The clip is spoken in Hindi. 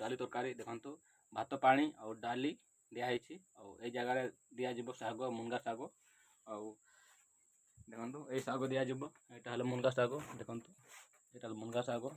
डाली तरकारी देखंतु भात पानी और डाली दिखाई ए जगह दिज्व शाग मुनगा शाग देखो ये शाग दिज्व यहाँ मुनगा शाग देखो यहाँ मुनगा शाग